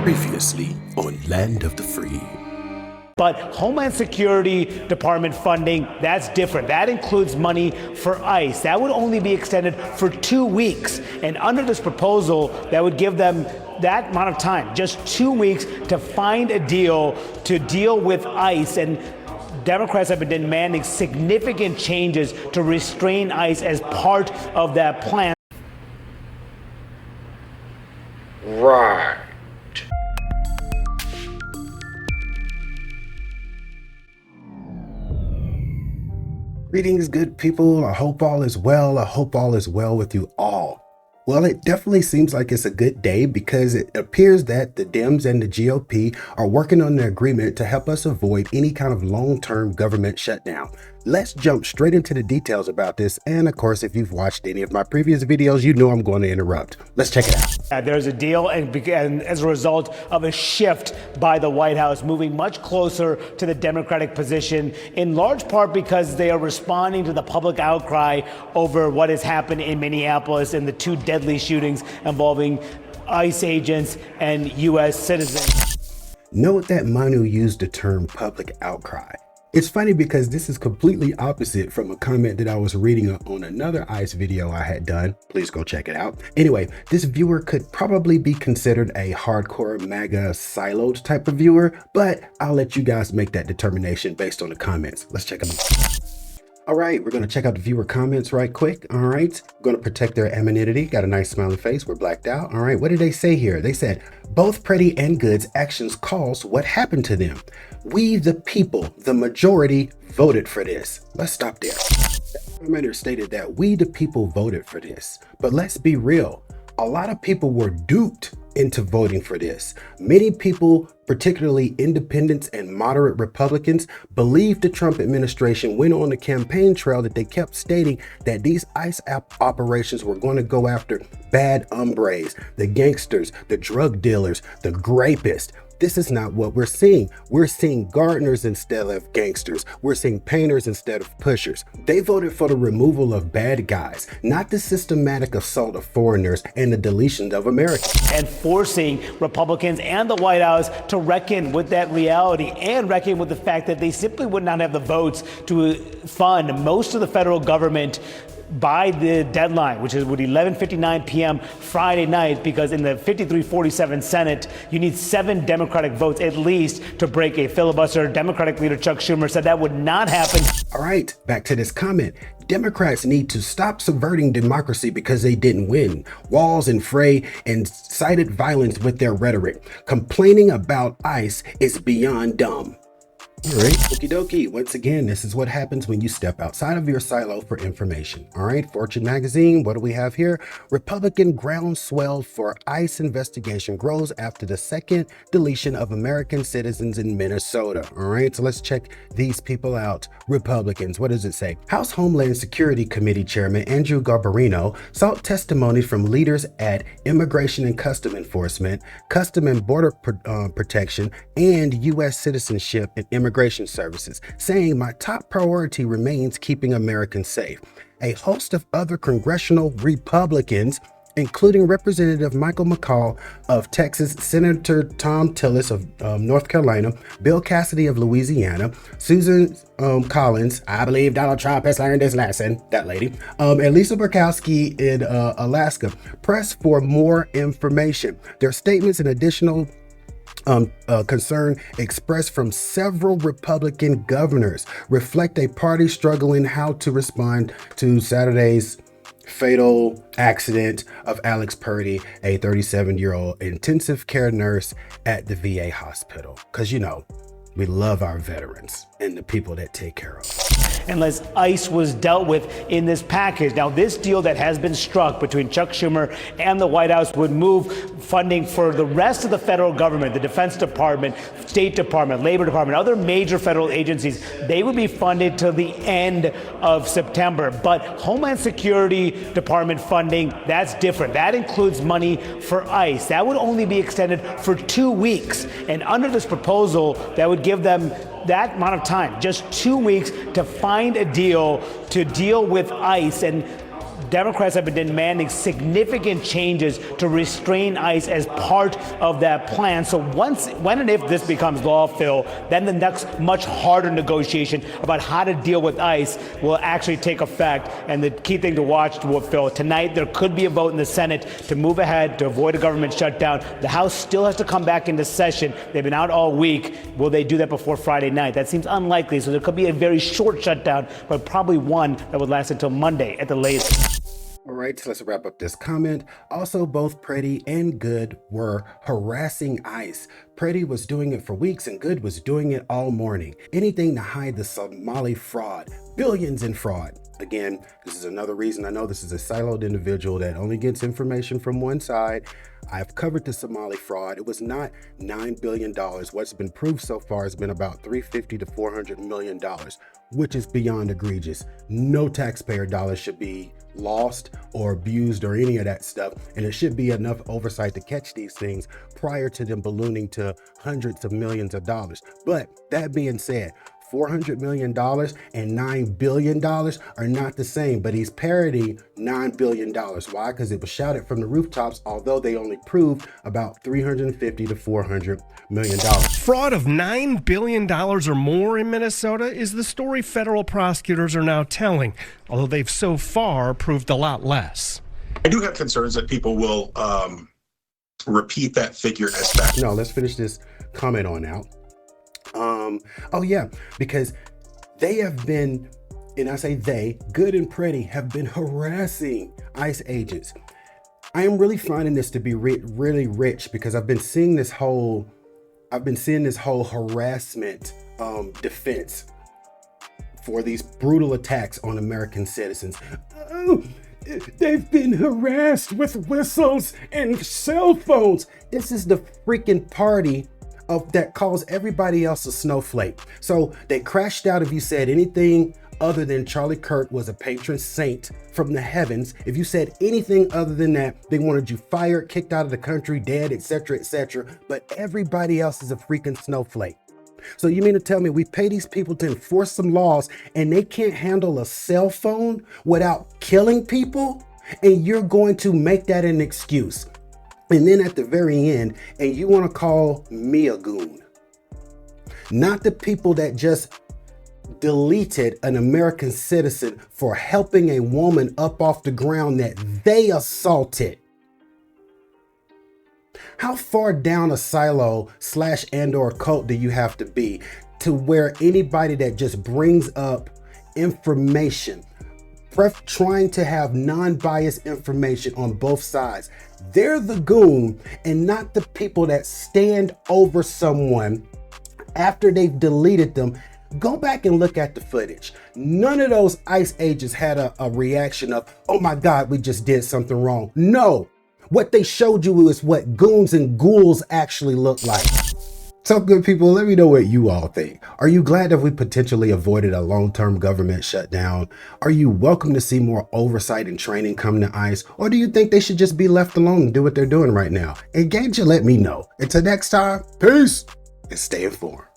Previously on Land of the Free. But Homeland Security Department funding, that's different. That includes money for ICE. That would only be extended for 2 weeks. And under this proposal, that would give them that amount of time, just 2 weeks, to find a deal to deal with ICE. And Democrats have been demanding significant changes to restrain ICE as part of that plan. Right. Greetings, good people. I hope all is well. I hope all is well with you all. Well, it definitely seems like it's a good day because it appears that the Dems and the GOP are working on an agreement to help us avoid any kind of long-term government shutdown. Let's jump straight into the details about this. And of course, if you've watched any of my previous videos, you know I'm going to interrupt. Let's check it out. There's a deal, and as a result of a shift by the White House, moving much closer to the Democratic position, in large part because they are responding to the public outcry over what has happened in Minneapolis and the 2 deadly shootings involving ICE agents and U.S. citizens. Note that Manu used the term public outcry. It's funny because this is completely opposite from a comment that I was reading on another ICE video I had done. Please go check it out. Anyway, this viewer could probably be considered a hardcore MAGA siloed type of viewer, but I'll let you guys make that determination based on the comments. Let's check them out. All right, we're going to check out the viewer comments right quick. All right, we're going to protect their anonymity. Got a nice smiling face. We're blacked out. All right, what did they say here? They said, both Pretty and Good's actions cause what happened to them. We, the people, the majority, voted for this. Let's stop there. The commenter stated that we, the people, voted for this. But let's be real. A lot of people were duped into voting for this. Many people, particularly independents and moderate Republicans, believed the Trump administration went on the campaign trail that they kept stating that these ICE operations were going to go after bad hombres, the gangsters, the drug dealers, the rapists. This is not what we're seeing. We're seeing gardeners instead of gangsters. We're seeing painters instead of pushers. They voted for the removal of bad guys, not the systematic assault of foreigners and the deletion of Americans. And forcing Republicans and the White House to reckon with that reality and reckon with the fact that they simply would not have the votes to fund most of the federal government by the deadline, which is with 11:59 p.m. Friday night, because in the 53-47 Senate, you need 7 Democratic votes at least to break a filibuster. Democratic leader Chuck Schumer said that would not happen. All right, back to this comment. Democrats need to stop subverting democracy because they didn't win. Walls and fray and cited violence with their rhetoric. Complaining about ICE is beyond dumb. All right, okie dokie. Once again, this is what happens when you step outside of your silo for information. All right, Fortune magazine, what do we have here? Republican groundswell for ICE investigation grows after the second deletion of American citizens in Minnesota. All right, so let's check these people out. Republicans, what does it say? House Homeland Security Committee Chairman Andrew Garbarino sought testimony from leaders at Immigration and Custom Enforcement, Custom and Border Protection, and U.S. Citizenship and Immigration Services, saying my top priority remains keeping Americans safe. A host of other congressional Republicans, including Representative Michael McCall of Texas, Senator Tom Tillis of North Carolina, Bill Cassidy of Louisiana, Susan Collins, I believe Donald Trump has learned his lesson, that lady, and Lisa Murkowski in Alaska, pressed for more information. Their statements and additional concern expressed from several Republican governors reflect a party struggling how to respond to Saturday's fatal accident of Alex Purdy, a 37-year-old intensive care nurse at the VA hospital. Because, you know, we love our veterans and the people that take care of them. Unless ICE was dealt with in this package. Now, this deal that has been struck between Chuck Schumer and the White House would move funding for the rest of the federal government, the Defense Department, State Department, Labor Department, other major federal agencies. They would be funded till the end of September. But Homeland Security Department funding, that's different. That includes money for ICE. That would only be extended for 2 weeks. And under this proposal, that would give them that amount of time, just 2 weeks, to find a deal to deal with ICE. And Democrats have been demanding significant changes to restrain ICE as part of that plan. So when and if this becomes law, Phil, then the next much harder negotiation about how to deal with ICE will actually take effect. And the key thing to watch, Phil, tonight there could be a vote in the Senate to move ahead to avoid a government shutdown. The House still has to come back into session. They've been out all week. Will they do that before Friday night? That seems unlikely. So there could be a very short shutdown, but probably one that would last until Monday at the latest. All right, so let's wrap up this comment. Also, both Pretty and Good were harassing ICE. Pretty was doing it for weeks and Good was doing it all morning. Anything to hide the Somali fraud, billions in fraud. Again, this is another reason I know this is a siloed individual that only gets information from one side. I've covered the Somali fraud. It was not $9 billion. What's been proved so far has been about $350 to $400 million, which is beyond egregious. No taxpayer dollars should be lost or abused or any of that stuff. And there should be enough oversight to catch these things prior to them ballooning to hundreds of millions of dollars. But that being said, $400 million and $9 billion are not the same, but he's parodying $9 billion. Why? Because it was shouted from the rooftops, although they only proved about $350 to $400 million. Fraud of $9 billion or more in Minnesota is the story federal prosecutors are now telling, although they've so far proved a lot less. I do have concerns that people will repeat that figure as fact. No, let's finish this comment on out. Oh yeah, because they have been, and I say they, Good and Pretty, have been harassing ICE agents. I am really finding this to be really rich because I've been seeing this whole harassment defense for these brutal attacks on American citizens. Oh, they've been harassed with whistles and cell phones. This is the freaking party that calls everybody else a snowflake. So they crashed out if you said anything other than Charlie Kirk was a patron saint from the heavens. If you said anything other than that, they wanted you fired, kicked out of the country, dead, etc., etc. But everybody else is a freaking snowflake. So you mean to tell me we pay these people to enforce some laws and they can't handle a cell phone without killing people? And you're going to make that an excuse. And then at the very end, and you want to call me a goon. Not the people that just deleted an American citizen for helping a woman up off the ground that they assaulted. How far down a silo / and or cult do you have to be to where anybody that just brings up information, trying to have non-biased information on both sides, they're the goon and not the people that stand over someone after they've deleted them? Go back and look at the footage. None of those ICE agents had a reaction of, oh my God, we just did something wrong. No, what they showed you is what goons and ghouls actually look like. So good people, let me know what you all think. Are you glad that we potentially avoided a long-term government shutdown? Are you welcome to see more oversight and training come to ICE? Or do you think they should just be left alone and do what they're doing right now? Engage and let me know. Until next time, peace and stay informed.